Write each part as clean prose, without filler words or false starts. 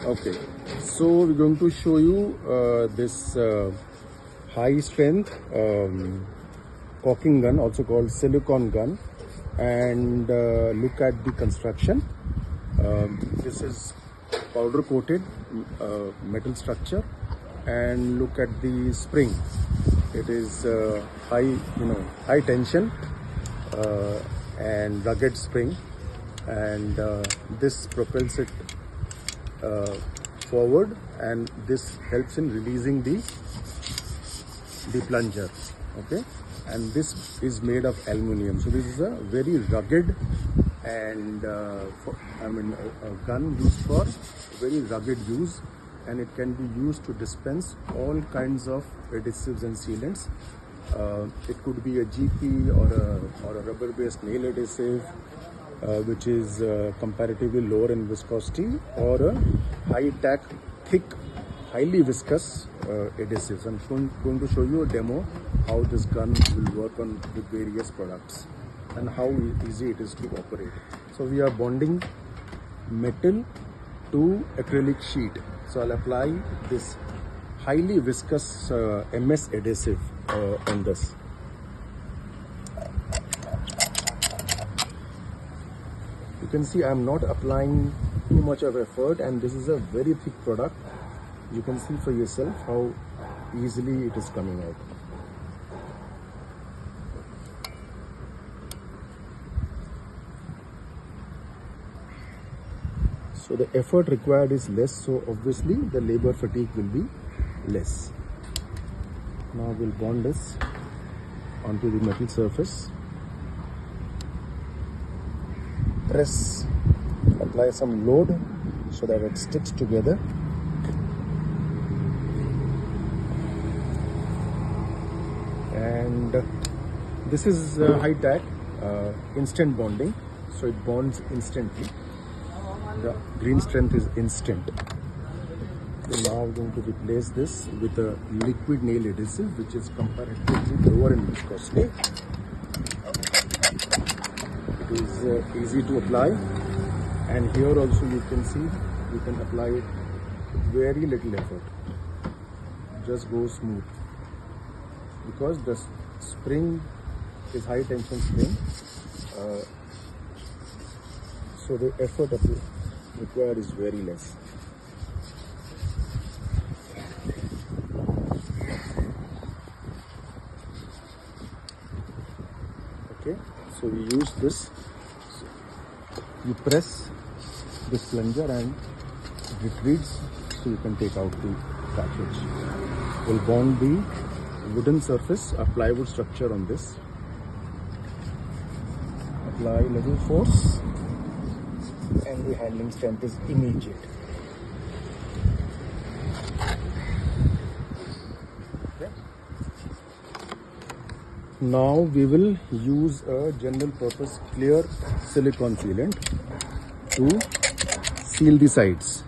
Okay, so we're going to show you this high strength caulking gun, also called silicone gun, and look at the construction. This is powder coated metal structure, and look at the spring. It is high tension and rugged spring, and this propels it forward, and this helps in releasing the plunger. Okay, and this is made of aluminium, so this is a very rugged and a gun used for very rugged use, and it can be used to dispense all kinds of adhesives and sealants. It could be a GP or a rubber based nail adhesive, which is comparatively lower in viscosity, or a high tack, thick, highly viscous adhesives. I'm going to show you a demo how this gun will work on with various products and how easy it is to operate. So we are bonding metal to acrylic sheet. So I'll apply this highly viscous MS adhesive on this. You can see I'm not applying too much of effort, and this is a very thick product. You can see for yourself how easily it is coming out. So the effort required is less, so obviously the labor fatigue will be less. Now we'll bond this onto the metal surface. Press, apply some load so that it sticks together. And this is high tack instant bonding, so it bonds instantly. The green strength is instant. So now we're going to replace this with a liquid nail adhesive, which is comparatively lower in viscosity. It is easy to apply, and here also you can see you can apply it with very little effort. Just go smooth, because the spring is high tension spring, so the effort required is very less. Okay, so we use this. You press this plunger and it retreats, so you can take out the cartridge. We'll bond the wooden surface, a plywood structure on this. Apply little force, and the handling strength is immediate. Okay. Now we will use a general purpose clear silicone sealant to seal the sides.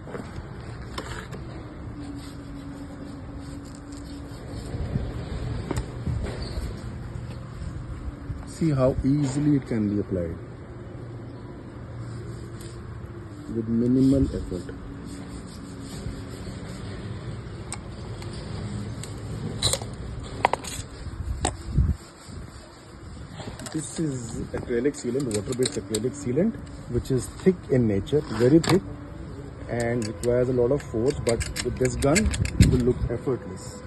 See how easily it can be applied with minimal effort. This is acrylic sealant, water-based acrylic sealant, which is thick in nature, very thick, and requires a lot of force, but with this gun it will look effortless.